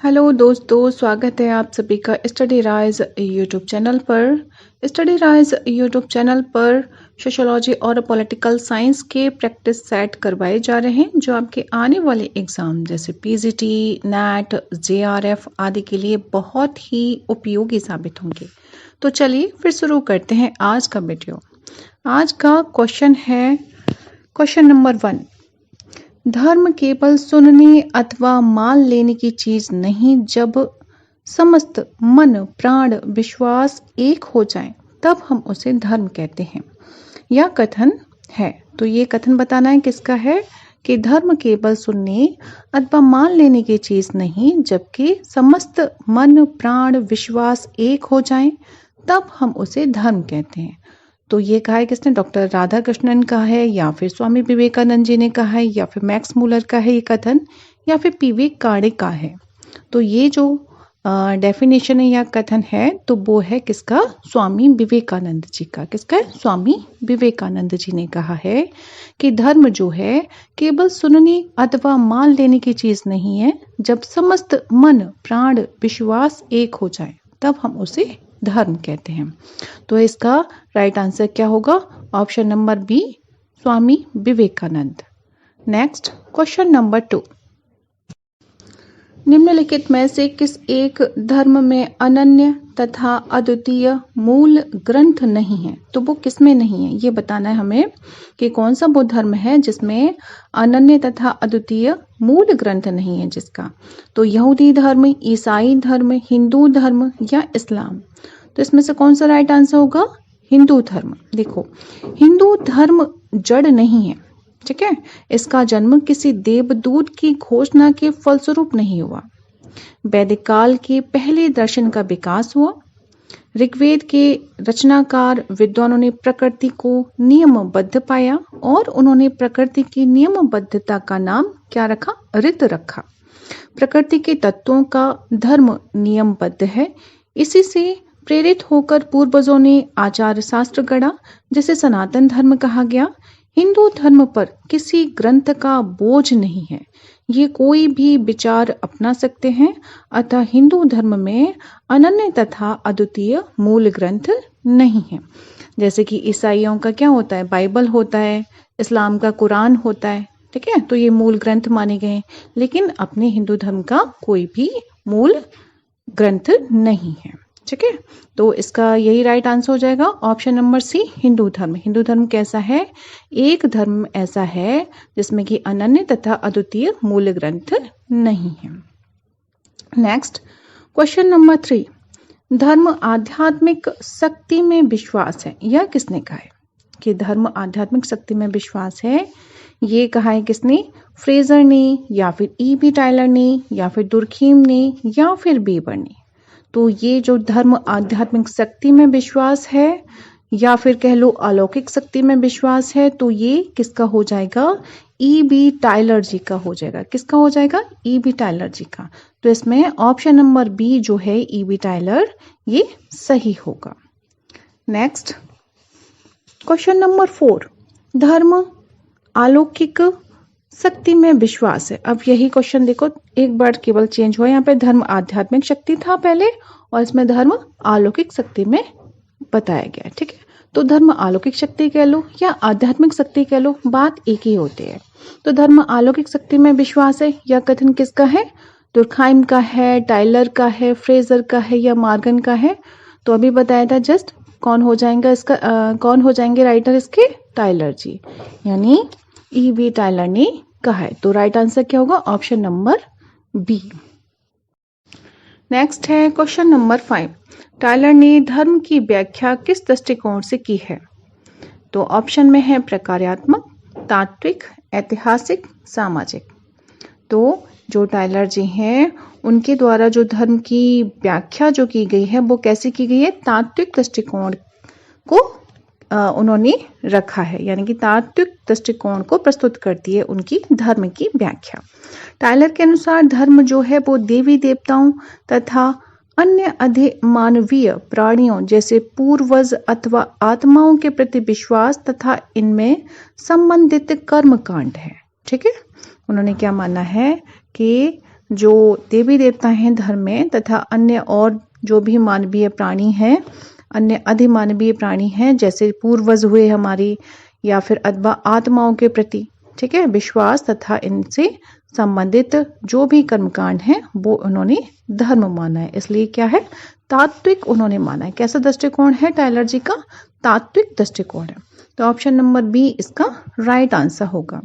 Hello दोस्तों, स्वागत है आप सभी का स्टडी राइज यूट्यूब चैनल पर। स्टडी राइज यूट्यूब चैनल पर सोशोलॉजी और पॉलिटिकल साइंस के प्रैक्टिस सेट करवाए जा रहे हैं जो आपके आने वाले एग्जाम जैसे पीजीटी, नेट, जेआरएफ आदि के लिए बहुत ही उपयोगी साबित होंगे। तो चलिए फिर शुरू करते हैं आज का वीडियो। आज का क्वेश्चन है क्वेश्चन नंबर 1। धर्म केवल सुनने अथवा मान लेने की चीज नहीं, जब समस्त मन, प्राण, विश्वास एक हो जाएं, तब हम उसे धर्म कहते हैं। यह कथन है, तो ये कथन बताना है किसका है कि धर्म केवल सुनने अथवा मान लेने की चीज नहीं, जबकि समस्त मन, प्राण, विश्वास एक हो जाएं, तब हम उसे धर्म कहते हैं। तो ये कहा है किसने? डॉक्टर राधा कृष्णन का है, या फिर स्वामी विवेकानंद जी ने कहा है, या फिर मैक्स मूलर का है ये कथन, या फिर पीवी काड़े का है। तो ये जो डेफिनेशन है या कथन है तो वो है किसका? स्वामी विवेकानंद जी का। किसका है? स्वामी विवेकानंद जी ने कहा है कि धर्म जो है केवल सुनने अथवा मान लेने की चीज नहीं है, जब समस्त मन, प्राण, विश्वास एक हो जाए तब हम उसे धर्म कहते हैं। तो इसका राइट आंसर क्या होगा? Option number B, Swami Vivekananda. Next question number 2। निम्नलिखित में से किस एक धर्म में अनन्य तथा अद्वितीय मूल ग्रंथ नहीं है? तो वो किसमें नहीं है ये बताना है हमें कि कौन सा वो धर्म है जिसमें अनन्य तथा अद्वितीय मूल ग्रंथ नहीं है जिसका। तो यहूदी धर्म, ईसाई धर्म, हिंदू धर्म या इस्लाम। तो इसमें से कौन सा राइट आंसर होगा? हिंदू धर्म। देखो, हिंदू धर्म जड़ नहीं है, ठीक है। इसका जन्म किसी देवदूत की घोषणा के फलस्वरूप नहीं हुआ। वैदिक काल के पहले दर्शन का विकास हुआ। ऋग्वेद के रचनाकार विद्वानों ने प्रकृति को नियमबद्ध पाया और उन्होंने प्रकृति की नियमबद्धता का नाम क्या रखा? ऋत रखा। प्रकृति के तत्वों का धर्म नियमबद्ध है। इसी से प्रेरित होकर पूर्वजों ने आचार शास्त्र गढ़ा, जिसे सनातन धर्म कहा गया। हिंदू धर्म पर किसी ग्रंथ का बोझ नहीं है, ये कोई भी विचार अपना सकते हैं। अतः हिंदू धर्म में अनन्य तथा अद्वितीय मूल ग्रंथ नहीं है। जैसे कि ईसाइयों का क्या होता है? बाइबल होता है, इस्लाम का कुरान होता है, ठीक है। तो ये मूल ग्रंथ माने गए हैं, लेकिन अपने हिंदू धर्म का कोई भी मूल ग्रंथ नहीं है, ठीक है। तो इसका यही राइट आंसर हो जाएगा, ऑप्शन नंबर सी, हिंदू धर्म। हिंदू धर्म कैसा है? एक धर्म ऐसा है जिसमें कि अनन्य तथा अद्वितीय मूल ग्रंथ नहीं है। Next question number 3। धर्म आध्यात्मिक शक्ति में विश्वास है, यह किसने कहा है कि धर्म आध्यात्मिक शक्ति में विश्वास है? ये कहा है किसने? फ्रेजर ने, या फिर ई.बी. टायलर ने, या फिर दुर्खीम ने, या फिर बेबर ने। तो ये जो धर्म आध्यात्मिक शक्ति में विश्वास है या फिर कह लो अलौकिक शक्ति में विश्वास है, तो ये किसका हो जाएगा? ई.बी. टायलर जी का हो जाएगा। किसका हो जाएगा? ई.बी. टायलर जी का। तो इसमें ऑप्शन नंबर बी जो है ई.बी. टायलर, ये सही होगा। Next question number 4। धर्म अलौकिक शक्ति में विश्वास है। अब यही क्वेश्चन देखो, एक वर्ड केवल चेंज हुआ। यहाँ पे धर्म आध्यात्मिक शक्ति था पहले और इसमें धर्म अलौकिक शक्ति में बताया गया, ठीक है। तो धर्म अलौकिक शक्ति कह लो या आध्यात्मिक शक्ति कह लो, बात एक ही होती है। तो धर्म अलौकिक शक्ति में विश्वास है, यह कथन किसका है? दुर्खाइम का है, टाइलर का है, फ्रेजर का है या मार्गन का है? तो अभी बताया था जस्ट, कौन हो जाएगा इसका कौन हो जाएंगे राइटर इसके? टाइलर जी, यानी ई.बी. टायलर ने कहा है। तो राइट आंसर क्या होगा? Option number B. नेक्स्ट है क्वेश्चन नंबर 5। टायलर ने धर्म की व्याख्या किस दृष्टिकोण से की है? तो ऑप्शन में है प्रकार्यात्मक, तात्विक, ऐतिहासिक, सामाजिक। तो जो टायलर जी हैं उनके द्वारा जो धर्म की व्याख्या जो की गई है वो कैसे की गई है? तात्विक दृष्टिकोण को उन्होंने रखा है, यानी कि तात्विक दृष्टिकोण को प्रस्तुत करती है उनकी धर्म की व्याख्या। टायलर के अनुसार धर्म जो है वो देवी देवताओं तथा अन्य अधिमानवीय प्राणियों जैसे पूर्वज अथवा आत्माओं के प्रति विश्वास तथा इनमें संबंधित कर्मकांड है, ठीक है। उन्होंने क्या माना है कि जो देवी देवता हैं धर्म में तथा अन्य और जो भी मानवीय प्राणी हैं, अन्य अधिमानवीय प्राणी हैं, जैसे पूर्वज हुए हमारी या फिर अथवा आत्माओं के प्रति, ठीक है, विश्वास तथा इनसे संबंधित जो भी कर्मकांड हैं वो उन्होंने धर्म माना है। इसलिए क्या है, तात्विक उन्होंने माना है। कैसा दृष्टिकोण है टायलर जी का? तात्विक दृष्टिकोण है। तो ऑप्शन नंबर बी इसका राइट आंसर होगा।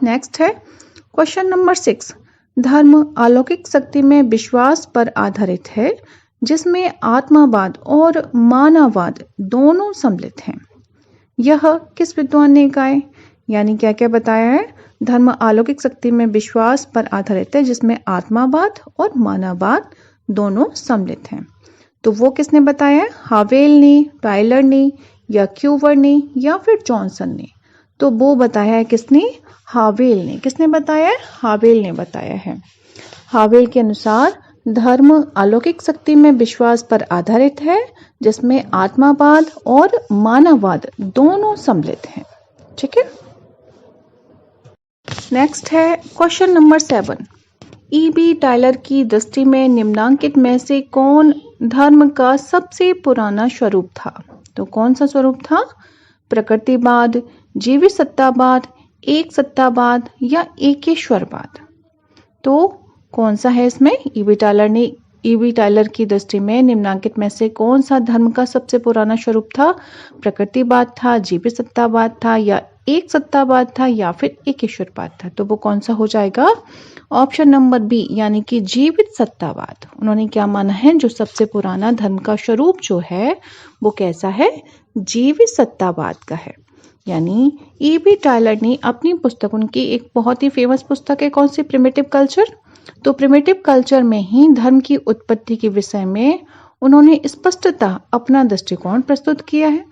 नेक्स्ट है क्वेश्चन नंबर 6। धर्म अलौकिक शक्ति में विश्वास पर आधारित है जिसमें आत्मावाद और मानववाद दोनों सम्मिलित हैं। यह किस विद्वान ने कहा है? यानी क्या क्या बताया है? धर्म अलौकिक शक्ति में विश्वास पर आधारित है जिसमें आत्मावाद और मानववाद दोनों सम्मिलित हैं। तो वो किसने बताया है? हावेल ने, टायलर ने या क्यूवर ने या फिर जॉनसन ने? तो वो बताया है किसने? हावेल ने। किसने बताया है? हावेल ने बताया है। हावेल के अनुसार धर्म अलौकिक शक्ति में विश्वास पर आधारित है जिसमें आत्मावाद और मानववाद दोनों सम्मिलित हैं। ठीक है। नेक्स्ट है क्वेश्चन नंबर 7। ई.बी. टायलर की दृष्टि में निम्नांकित में से कौन धर्म का सबसे पुराना स्वरूप था? तो कौन सा स्वरूप था? प्रकृतिवाद, जीवित सत्तावाद, एक सत्तावाद या एकेश्वरवाद? तो कौन सा है इसमें? ई.बी. टायलर की दृष्टि में निम्नांकित में से कौन सा धर्म का सबसे पुराना स्वरूप था? प्रकृतिवाद था, जीवित सत्तावाद था या एक सत्तावाद था या फिर एकेश्वरवाद था? तो वो कौन सा हो जाएगा? ऑप्शन नंबर बी यानी कि जीवित सत्तावाद। उन्होंने क्या माना है? जो सबसे पुराना धर्म का स्वरूप जो है वो कैसा है? जीवित सत्तावाद का है। यानी ई.बी. टायलर ने अपनी पुस्तक, उनकी एक बहुत ही फेमस पुस्तक है, कौन सी? Primitive culture. तो प्रिमिटिव कल्चर में ही धर्म की उत्पत्ति के विषय में उन्होंने स्पष्टतः अपना दृष्टिकोण प्रस्तुत किया है।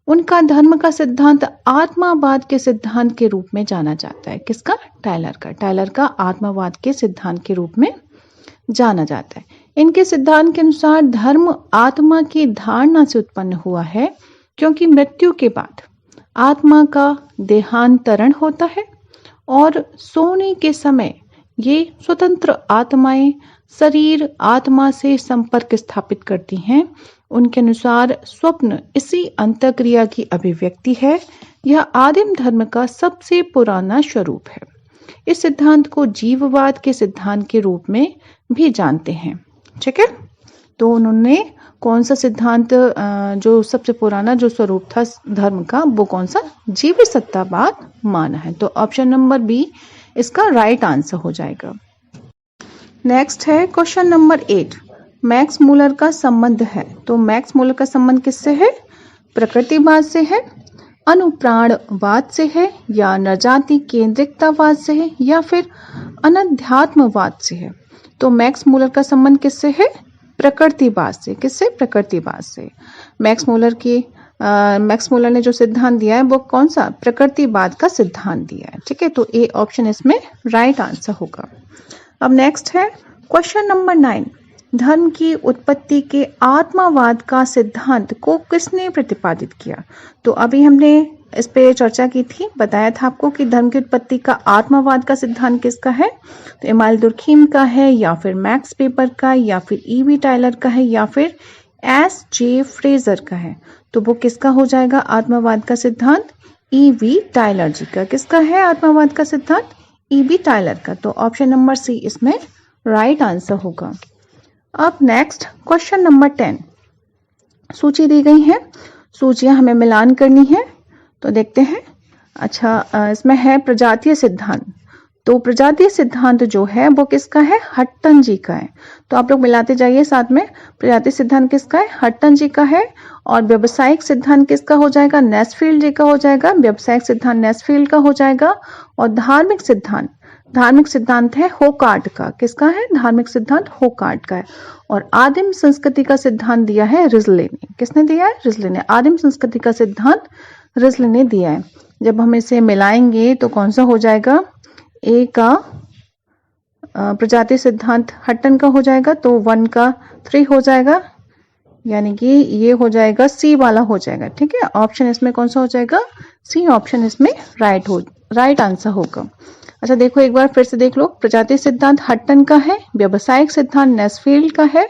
उनका धर्म का सिद्धांत आत्मावाद के सिद्धांत के रूप में जाना जाता है। किसका? टायलर का। टायलर का आत्मावाद के सिद्धांत के रूप में जाना जाता है। इनके सिद्धांत के अनुसार धर्म आत्मा की धारणा से उत्पन्न हुआ है क्योंकि मृत्यु के बाद आत्मा का देहांतरण होता है और सोने के समय ये स्वतंत्र आत्माएं शरीर आत्मा से संपर्क स्थापित करती हैं। उनके अनुसार स्वप्न इसी अंतःक्रिया की अभिव्यक्ति है। यह आदिम धर्म का सबसे पुराना स्वरूप है। इस सिद्धांत को जीववाद के सिद्धांत के रूप में भी जानते हैं। ठीक है। तो उन्होंने कौन सा सिद्धांत जो सबसे पुराना जो स्वरूप था धर्म का वो कौन सा? जीवित सत्तावाद माना है। तो ऑप्शन नंबर बी इसका राइट आंसर हो जाएगा। नेक्स्ट है क्वेश्चन नंबर 8। मैक्स मूलर का संबंध है। तो मैक्स मूलर का संबंध किससे है? प्रकृतिवाद से है, अनुप्राणवाद से है या नरजाति केंद्रिकतावाद से है या फिर अनध्यात्मवाद से है? तो मैक्स मूलर का संबंध किससे है? प्रकृतिवाद से। किससे? प्रकृतिवाद से। मैक्स मूलर ने जो सिद्धांत दिया है वो कौन सा? प्रकृतिवाद का सिद्धांत दिया है। ठीक है। तो ए ऑप्शन इसमें राइट आंसर होगा। अब नेक्स्ट है क्वेश्चन नंबर 9। धर्म की उत्पत्ति के आत्मावाद का सिद्धांत को किसने प्रतिपादित किया? तो अभी हमने इस पे चर्चा की थी, बताया था आपको कि धर्म की उत्पत्ति का आत्मावाद का सिद्धांत किसका है? तो इमानुएल दुर्खीम का है या फिर मैक्स वेबर का या फिर ई.बी. टायलर का है या फिर एस.जे. फ्रेजर का है? तो वो किसका हो जाएगा आत्मावाद का सिद्धांत? ई.बी. टायलर जी का। किसका है आत्मावाद का सिद्धांत? ई.बी. टायलर का। तो ऑप्शन नंबर सी इसमें राइट आंसर होगा। अब नेक्स्ट क्वेश्चन नंबर 10। सूची दी गई है, सूचियां हमें मिलान करनी है। तो देखते हैं। अच्छा, इसमें है प्रजातीय सिद्धांत। तो प्रजातीय सिद्धांत जो है वो किसका है? हट्टन जी का है। तो आप लोग मिलाते जाइए साथ में। प्रजातीय सिद्धांत किसका है? हट्टन जी का है। और व्यावसायिक सिद्धांत किसका हो जाएगा? नेस्फील्ड जी का हो जाएगा। व्यावसायिक सिद्धांत नेस्फील्ड का हो जाएगा। और धार्मिक सिद्धांत है होकार्ट का। किसका है? धार्मिक सिद्धांत होकार्ट का है। और आदिम संस्कृति का सिद्धांत दिया है रिजले ने। किसने दिया है? रिजले ने। आदिम संस्कृति का सिद्धांत रिजले ने दिया है। जब हम इसे मिलाएंगे तो कौन सा हो जाएगा? ए का प्रजातीय सिद्धांत हट्टन का हो जाएगा, तो 1 का 3 हो जाएगा, यानी कि ये हो जाएगा सी वाला हो जाएगा। ठीक है। ऑप्शन इसमें कौन सा हो जाएगा? सी ऑप्शन इसमें राइट आंसर होगा। अच्छा देखो एक बार फिर से देख लो, प्रजाति सिद्धांत हट्टन का है, व्यावसायिक सिद्धांत नेस्फील्ड का है,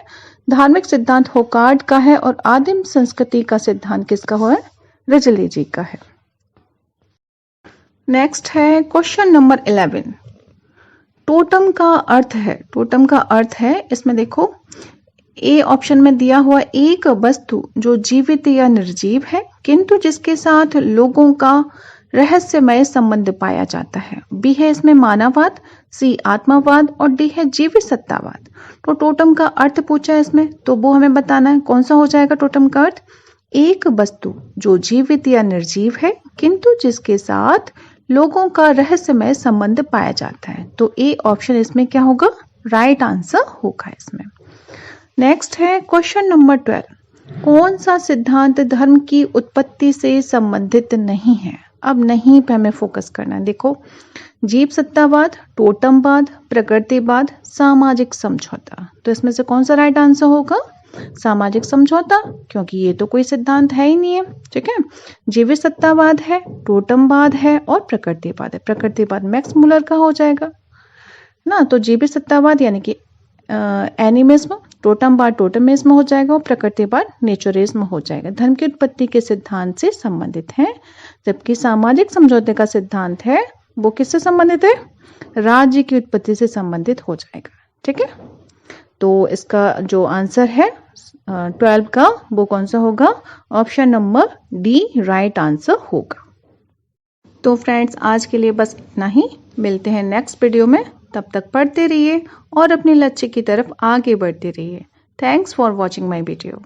धार्मिक सिद्धांत होकार्ड का है और आदिम संस्कृति का सिद्धांत किसका है? रिजले जी का है। नेक्स्ट है क्वेश्चन नंबर 11। टोटम का अर्थ है, टोटम का अर्थ है, इसमें देखो ए ऑप्शन में दिया हुआ एक वस्तु जो जीवित या निर्जीव है किंतु जिसके साथ लोगों का रहस्यमय संबंध पाया जाता है। बी है इसमें मानववाद, सी आत्मावाद और डी है जीवित सत्तावाद। तो टोटम का अर्थ पूछा है इसमें, तो वो हमें बताना है कौन सा हो जाएगा टोटम का अर्थ? एक वस्तु जो जीवित या निर्जीव है किंतु जिसके साथ लोगों का रहस्यमय संबंध पाया जाता है। तो ए ऑप्शन इसमें क्या होगा? राइट आंसर होगा इसमें। नेक्स्ट है क्वेश्चन नंबर 12। कौन सा सिद्धांत धर्म की उत्पत्ति से संबंधित नहीं है? अब नहीं पे हमें फोकस करना है। देखो जीव सत्तावाद, टोटमवाद, प्रकृतिवाद, सामाजिक समझौता। तो इसमें से कौन सा राइट आंसर होगा? सामाजिक समझौता, क्योंकि ये तो कोई सिद्धांत है ही नहीं है। ठीक है, जीवित सत्तावाद है, टोटमवाद है और प्रकृतिवाद है। प्रकृतिवाद मैक्स मुलर का हो जाएगा ना। तो जीवित सत्तावाद यानी कि एनिमिज्म, टोटमवाद टोटमिज्म हो जाएगा और प्रकृतिवाद नेचुरिज्म हो जाएगा। धर्म की उत्पत्ति के सिद्धांत से संबंधित है, जबकि सामाजिक समझौते का सिद्धांत है वो किससे संबंधित है? राज्य की उत्पत्ति से संबंधित हो जाएगा। ठीक है, तो इसका जो आंसर है 12 का वो कौन सा होगा? Option number D right answer होगा। तो फ्रेंड्स आज के लिए बस इतना ही, मिलते हैं नेक्स्ट वीडियो में। तब तक पढ़ते रहिए और अपने लक्ष्य की तरफ आगे बढ़ते रहिए। Thanks for watching my video.